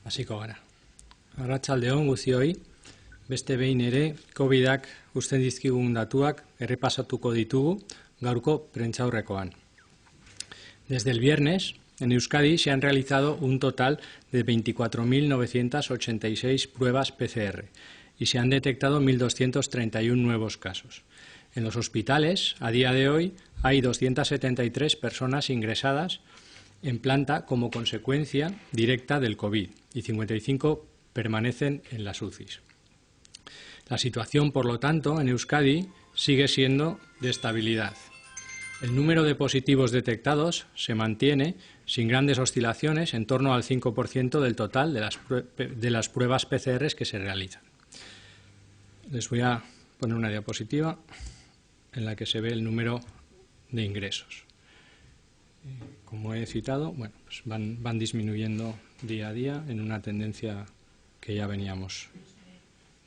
Hasiko gara. Arratsaldeon guztioi, beste behin ere COVIDak uzten dizkigun datuak errepasatuko ditugu gaurko prentsaurrekoan. Desde el viernes, en Euskadi se han realizado un total de 24.986 pruebas PCR y se han detectado 1.231 nuevos casos. En los hospitales, a día de hoy, hay 273 personas ingresadas en planta como consecuencia directa del COVID y 55 permanecen en las UCIs. La situación, por lo tanto, en Euskadi sigue siendo de estabilidad. El número de positivos detectados se mantiene sin grandes oscilaciones en torno al 5% del total de las pruebas PCR que se realizan. Les voy a poner una diapositiva en la que se ve el número de ingresos. Como he citado, bueno, pues van disminuyendo día a día en una tendencia que ya veníamos.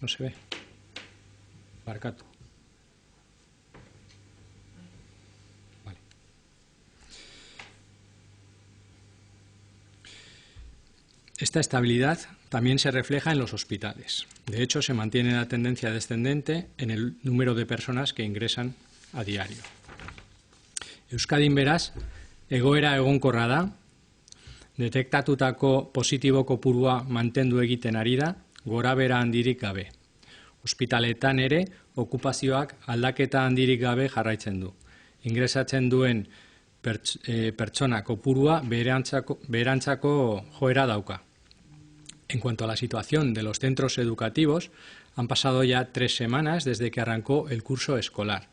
¿No se ve? Barcato. Vale. Esta estabilidad también se refleja en los hospitales. De hecho, se mantiene la tendencia descendente en el número de personas que ingresan a diario. Euskadin beraz, egoera egonkorra da, detektatutako positibo kopurua mantendu egiten ari da, gorabehera handirik gabe. Ospitaletan ere, okupazioak aldaketa handirik gabe jarraitzen du. Ingresatzen duen pertsona kopurua beherantzako joera dauka. En cuanto a la situación de los centros educativos, han pasado ya 3 semanas desde que arrancó el curso escolar.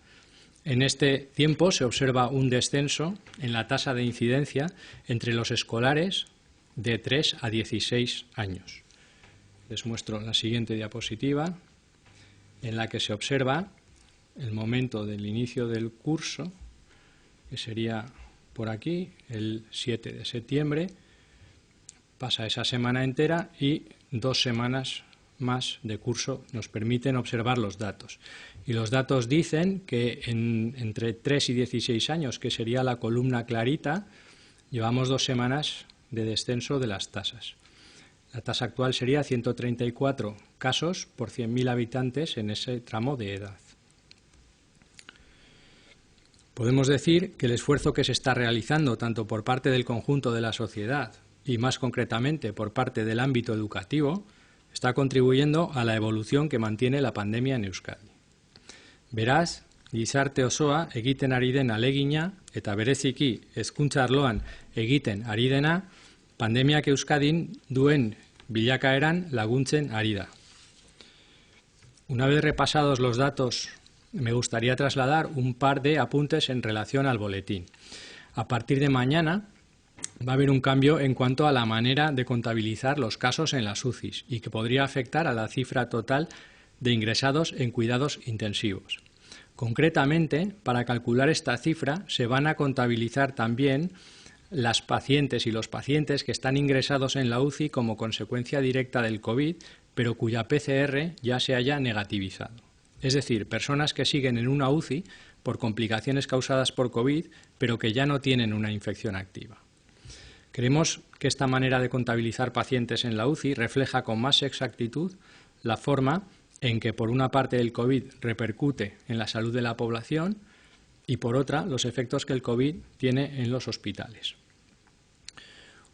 En este tiempo se observa un descenso en la tasa de incidencia entre los escolares de 3 a 16 años. Les muestro la siguiente diapositiva, en la que se observa el momento del inicio del curso, que sería por aquí, el 7 de septiembre. Pasa esa semana entera y 2 semanas más de curso nos permiten observar los datos. Y los datos dicen que entre 3 y 16 años, que sería la columna clarita, llevamos 2 semanas de descenso de las tasas. La tasa actual sería 134 casos por 100.000 habitantes en ese tramo de edad. Podemos decir que el esfuerzo que se está realizando tanto por parte del conjunto de la sociedad y más concretamente por parte del ámbito educativo está contribuyendo a la evolución que mantiene la pandemia en Euskadi. Beraz, gizarte osoa egiten ari den ahalegina eta bereziki hezkuntza arloan egiten ari dena pandemiak Euskadin duen bilakaeran laguntzen ari da. Una vez repasados los datos, me gustaría trasladar un par de apuntes en relación al boletín. A partir de mañana va a haber un cambio en cuanto a la manera de contabilizar los casos en las UCIs y que podría afectar a la cifra total de ingresados en cuidados intensivos. Concretamente, para calcular esta cifra se van a contabilizar también las pacientes y los pacientes que están ingresados en la UCI como consecuencia directa del COVID, pero cuya PCR ya se haya negativizado. Es decir, personas que siguen en una UCI por complicaciones causadas por COVID, pero que ya no tienen una infección activa. Creemos que esta manera de contabilizar pacientes en la UCI refleja con más exactitud la forma en que, por una parte, el COVID repercute en la salud de la población y, por otra, los efectos que el COVID tiene en los hospitales.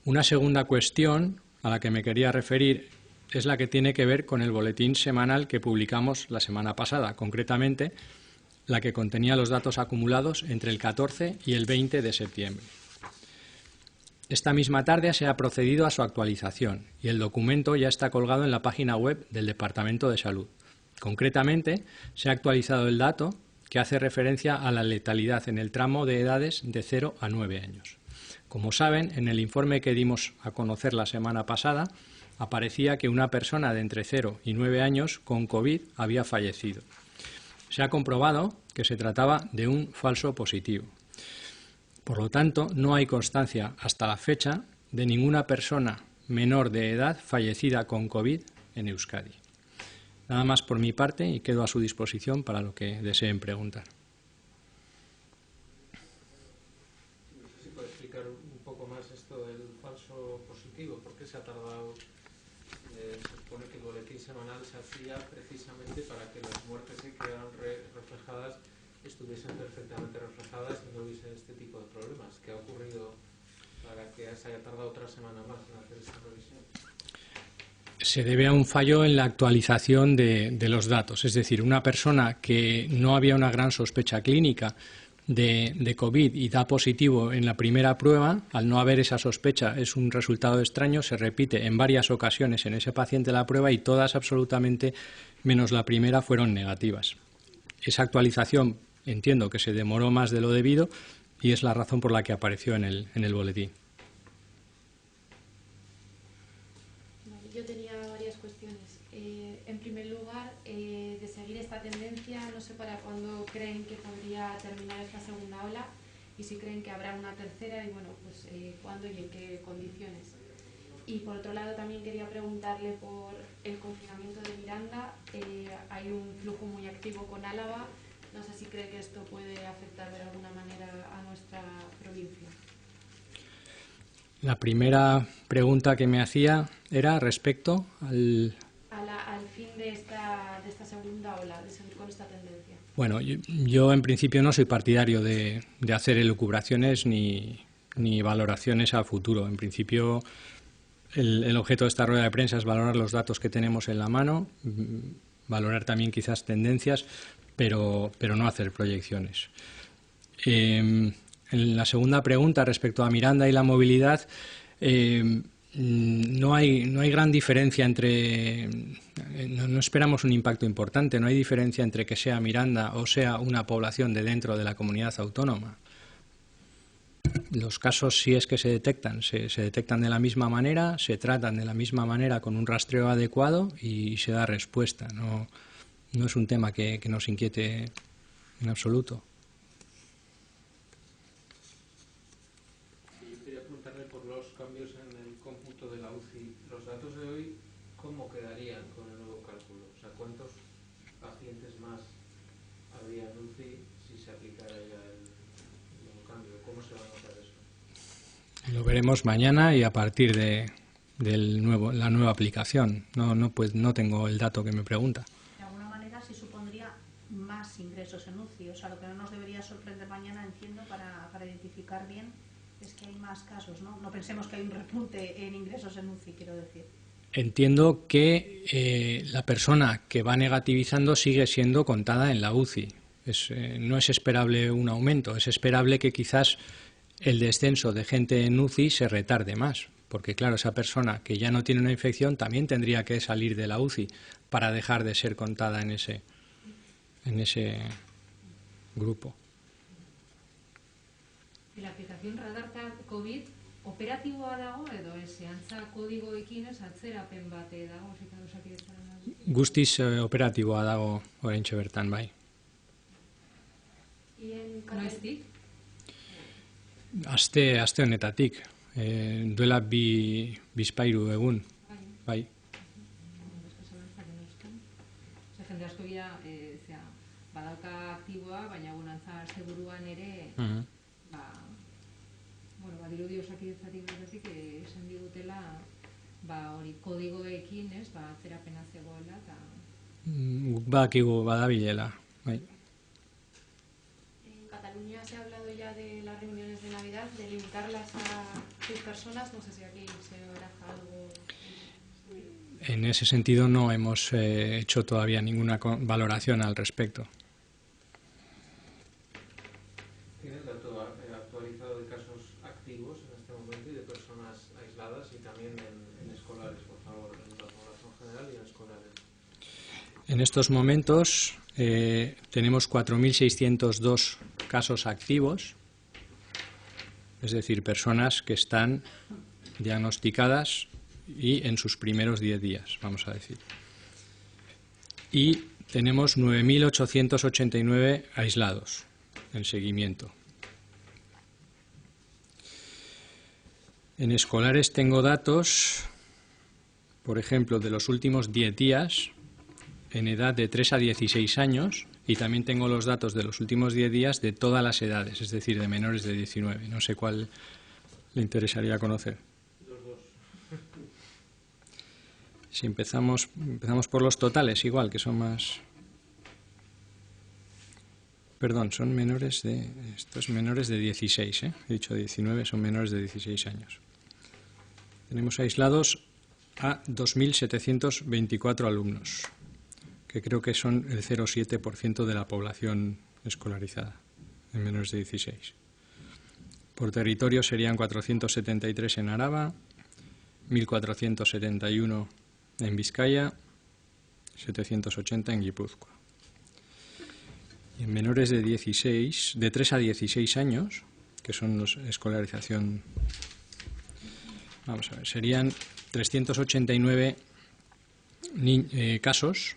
Una segunda cuestión a la que me quería referir es la que tiene que ver con el boletín semanal que publicamos la semana pasada, concretamente la que contenía los datos acumulados entre el 14 y el 20 de septiembre. Esta misma tarde se ha procedido a su actualización y el documento ya está colgado en la página web del Departamento de Salud. Concretamente, se ha actualizado el dato que hace referencia a la letalidad en el tramo de edades de 0 a 9 años. Como saben, en el informe que dimos a conocer la semana pasada, aparecía que una persona de entre 0 y 9 años con COVID había fallecido. Se ha comprobado que se trataba de un falso positivo. Por lo tanto, no hay constancia hasta la fecha de ninguna persona menor de edad fallecida con COVID en Euskadi. Nada más por mi parte y quedo a su disposición para lo que deseen preguntar. No sé si puede explicar un poco más esto del falso positivo, ¿por qué se ha tardado Se supone que el boletín semanal se hacía precisamente para que las muertes que quedaron reflejadas estuviesen perfectamente reflejadas y no hubiese este tipo de problemas. ¿Qué ha ocurrido para que se haya tardado otra semana más en hacer esta revisión? Se debe a un fallo en la actualización de los datos. Es decir, una persona que no había una gran sospecha clínica de COVID y da positivo en la primera prueba, al no haber esa sospecha, es un resultado extraño, se repite en varias ocasiones en ese paciente la prueba y todas absolutamente, menos la primera, fueron negativas. Esa actualización entiendo que se demoró más de lo debido y es la razón por la que apareció en el boletín. Yo tenía varias cuestiones. En primer lugar, de seguir esta tendencia, no sé para cuándo creen que podría terminar esta segunda ola y si creen que habrá una tercera y bueno, pues cuándo y en qué condiciones. Y por otro lado también quería preguntarle por el confinamiento de Miranda. Hay un flujo muy activo con Álava. No sé si cree que esto puede afectar de alguna manera a nuestra provincia. La primera pregunta que me hacía era respecto al fin de esta segunda ola, de seguir con esta tendencia. Bueno, yo en principio no soy partidario de hacer elucubraciones ni valoraciones a futuro. En principio el objeto de esta rueda de prensa es valorar los datos que tenemos en la mano, valorar también quizás tendencias, pero no hacer proyecciones. En la segunda pregunta respecto a Miranda y la movilidad, no hay gran diferencia entre, no esperamos un impacto importante, no hay diferencia entre que sea Miranda o sea una población de dentro de la comunidad autónoma. Los casos, si es que se detectan, se detectan de la misma manera, se tratan de la misma manera con un rastreo adecuado y se da respuesta. No es un tema que nos inquiete en absoluto. Yo quería preguntarle por los cambios en el cómputo de la UCI. Los datos de hoy, ¿cómo quedarían con el nuevo cálculo? O sea, ¿cuántos pacientes más habría en UCI si se aplicara ya el nuevo cambio? ¿Cómo se va a notar eso? Lo veremos mañana y a partir de la nueva aplicación. No tengo el dato que me pregunta. De alguna manera sí supondría más ingresos en UCI. O sea, lo que no nos debería sorprender mañana, entiendo, para identificar bien, es que hay más casos, ¿no? No pensemos que hay un repunte en ingresos en UCI, quiero decir. Entiendo que la persona que va negativizando sigue siendo contada en la UCI. No es esperable un aumento, es esperable que quizás el descenso de gente en UCI se retarde más, porque claro, esa persona que ya no tiene una infección también tendría que salir de la UCI para dejar de ser contada en ese grupo. La aplicación Radar COVID operatiboa dago edo ez, antza kodigoekin ez atzerapen bate dago, Guztiz operatiboa dago oraintxe bertan, bai. Noiztik? Aste honetatik, duela bizpahiru egun, bai. Jende asko gira, badauka aktiboa, baina antza seguruan ere, dirudi Osakidetzatik bertatik esan digutela hori kodigoekin, atzerapena zegoela eta Badakigu badabilela, bai. En Cataluña se ha hablado ya de las reuniones de Navidad, de limitarlas a 6 personas. No sé si aquí se baraja algo. En ese sentido no hemos hecho todavía ninguna valoración al respecto. ¿Tiene el dato actualizado de casos activos en este momento y de personas aisladas y también en escolares, por favor, en la población general y en escolares? En estos momentos tenemos 4.602 casos activos, es decir, personas que están diagnosticadas y en sus primeros 10 días, vamos a decir. Y tenemos 9.889 aislados en seguimiento. En escolares tengo datos, por ejemplo, de los últimos 10 días, en edad de 3 a 16 años, y también tengo los datos de los últimos 10 días de todas las edades, es decir, de menores de 19. No sé cuál le interesaría conocer. Los dos. Si empezamos por los totales, igual, que son más... Perdón, son menores de... Estos menores de 16, He dicho 19, son menores de 16 años. Tenemos aislados a 2.724 alumnos, que creo que son el 0,7% de la población escolarizada, en menores de 16. Por territorio serían 473 en Araba, 1.471 en Vizcaya, 780 en Guipúzcoa. Y en menores de 3 a 16 años, que son los escolarización, vamos a ver, serían 389 casos,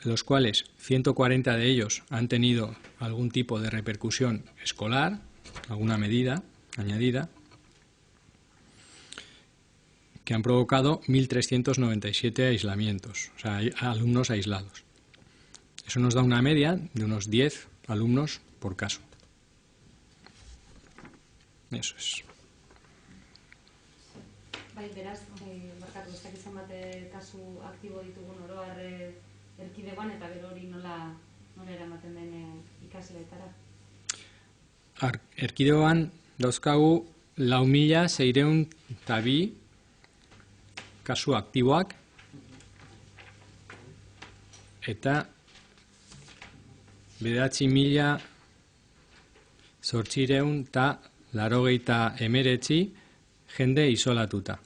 de los cuales 140 de ellos han tenido algún tipo de repercusión escolar, alguna medida añadida, que han provocado 1.397 aislamientos, o sea, alumnos aislados. Eso nos da una media de unos 10 alumnos por caso. Eso es. Bai, beraz, barkatu, ez dakit zenbat kasu aktibo ditugun oroar erkidegoan eta gero hori nola eramaten den ikasleetara. Erkidegoan dauzkagu 4.602 kasu aktiboak eta 9.889 jende isolatuta.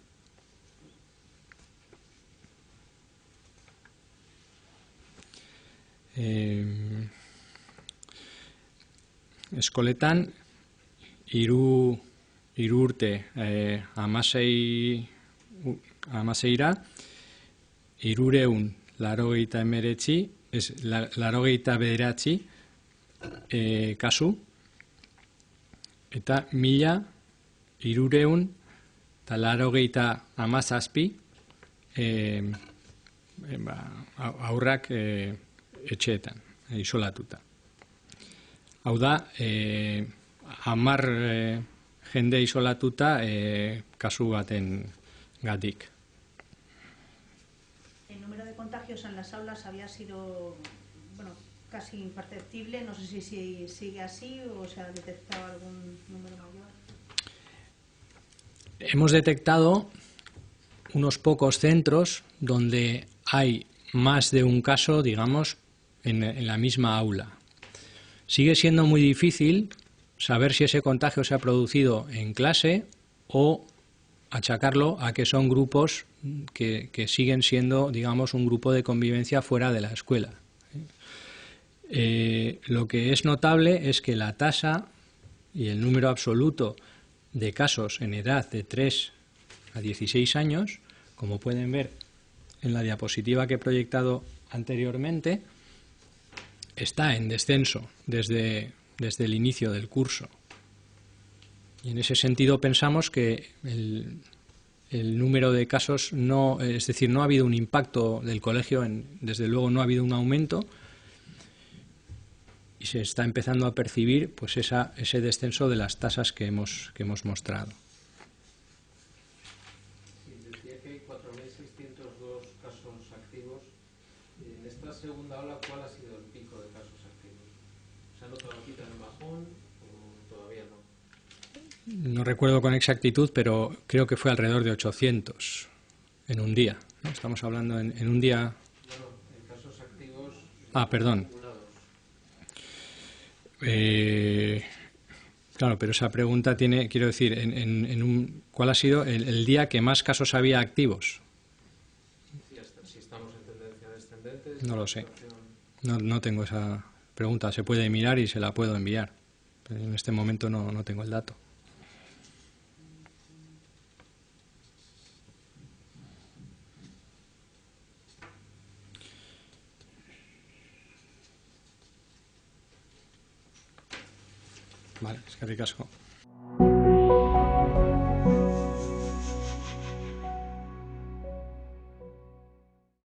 Eskoletan, 3 urte 16ra, 389 kasu, eta 1.387 haurrak etxeetan, isolatuta. Hau da, 10 jende isolatuta kasu baten gatik. El número de contagios en las aulas había sido, bueno, casi imperceptible. No sé si sigue así o se ha detectado algún número mayor. Hemos detectado unos pocos centros donde hay más de un caso, digamos, en la misma aula. Sigue siendo muy difícil saber si ese contagio se ha producido en clase o achacarlo a que son grupos que siguen siendo, digamos, un grupo de convivencia fuera de la escuela. Lo que es notable es que la tasa y el número absoluto de casos en edad de 3 a 16 años, como pueden ver en la diapositiva que he proyectado anteriormente, está en descenso desde el inicio del curso. Y en ese sentido pensamos que el número de casos no, es decir, no ha habido un impacto del colegio, desde luego no ha habido un aumento, y se está empezando a percibir pues ese descenso de las tasas que hemos mostrado. Sí, decía que hay 4.602 casos activos. En esta segunda ola, ¿cuál ha sido el pico de casos activos? ¿Se ha notado aquí también bajón o todavía no? No recuerdo con exactitud, pero creo que fue alrededor de 800 en un día, ¿no? Estamos hablando en un día... Bueno, en casos activos... perdón. Claro, pero esa pregunta tiene, quiero decir, ¿cuál ha sido el día que más casos había activos? Si estamos en tendencia descendente... No lo sé. No tengo esa pregunta. Se puede mirar y se la puedo enviar. Pero en este momento no tengo el dato. Vale, eskerrik asko.